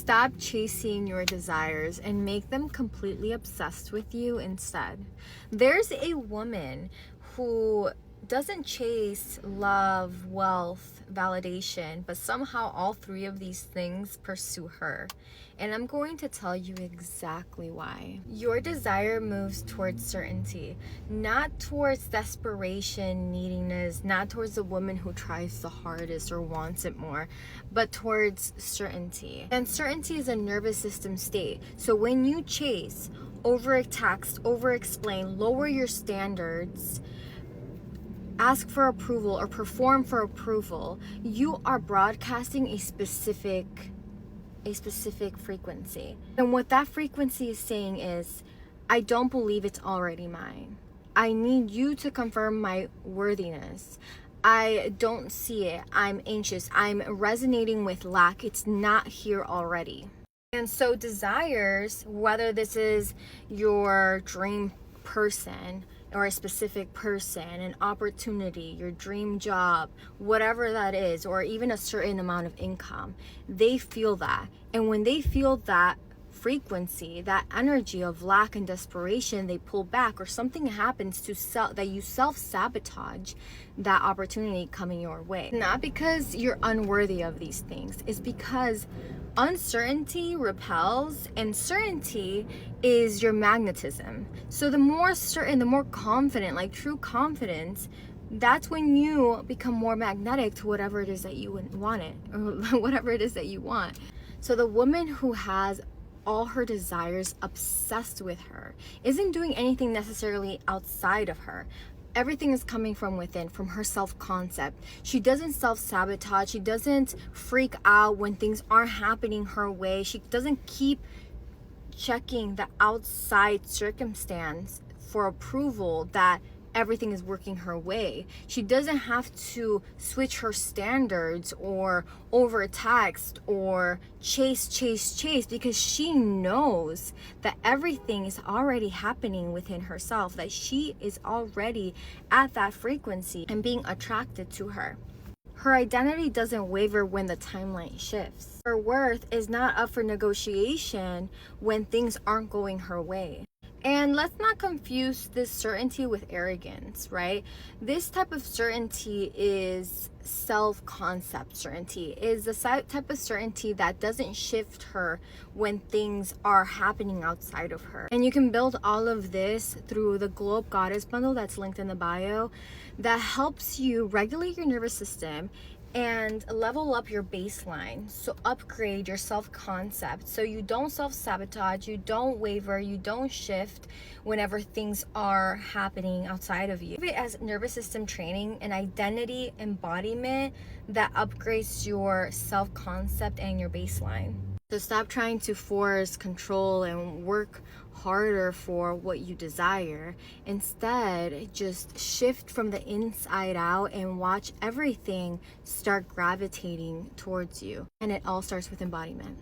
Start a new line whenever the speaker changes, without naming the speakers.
Stop chasing your desires and make them completely obsessed with you instead. There's a woman who doesn't chase love, wealth, validation, but somehow all three of these things pursue her. And I'm going to tell you exactly why. Your desire moves towards certainty, not towards desperation, neediness, not towards the woman who tries the hardest or wants it more, but towards certainty. And certainty is a nervous system state. So when you chase, overtax, over-explain, lower your standards, ask for approval or perform for approval, you are broadcasting a specific frequency. And what that frequency is saying is, I don't believe it's already mine. I need you to confirm my worthiness. I don't see it. I'm anxious. I'm resonating with lack. It's not here already. And so desires, whether this is your dream person or a specific person, an opportunity, your dream job, whatever that is, or even a certain amount of income, they feel that. And when they feel that frequency, that energy of lack and desperation, they pull back, or something happens that you self-sabotage that opportunity coming your way. Not because you're unworthy of these things, it's because uncertainty repels, and certainty is your magnetism. So the more certain, the more confident, like true confidence, that's when you become more magnetic to whatever it is that you want it, or whatever it is that you want. So the woman who has all her desires obsessed with her isn't doing anything necessarily outside of her. Everything is coming from within, from her self-concept. She doesn't self-sabotage. She doesn't freak out when things aren't happening her way. She doesn't keep checking the outside circumstance for approval that everything is working her way. She doesn't have to switch her standards or overtax or chase because she knows that everything is already happening within herself, that she is already at that frequency and being attracted to her. Her identity doesn't waver when the timeline shifts. Her worth is not up for negotiation when things aren't going her way. And let's not confuse this certainty with arrogance, right? This type of certainty is self-concept certainty, is the type of certainty that doesn't shift her when things are happening outside of her. And you can build all of this through the Globe Goddess bundle that's linked in the bio that helps you regulate your nervous system and level up your baseline. So upgrade your self-concept so you don't self-sabotage, you don't waver, you don't shift whenever things are happening outside of you. Think of it as nervous system training, an identity embodiment that upgrades your self-concept and your baseline. So stop trying to force, control, and work harder for what you desire. Instead, just shift from the inside out and watch everything start gravitating towards you. And it all starts with embodiment.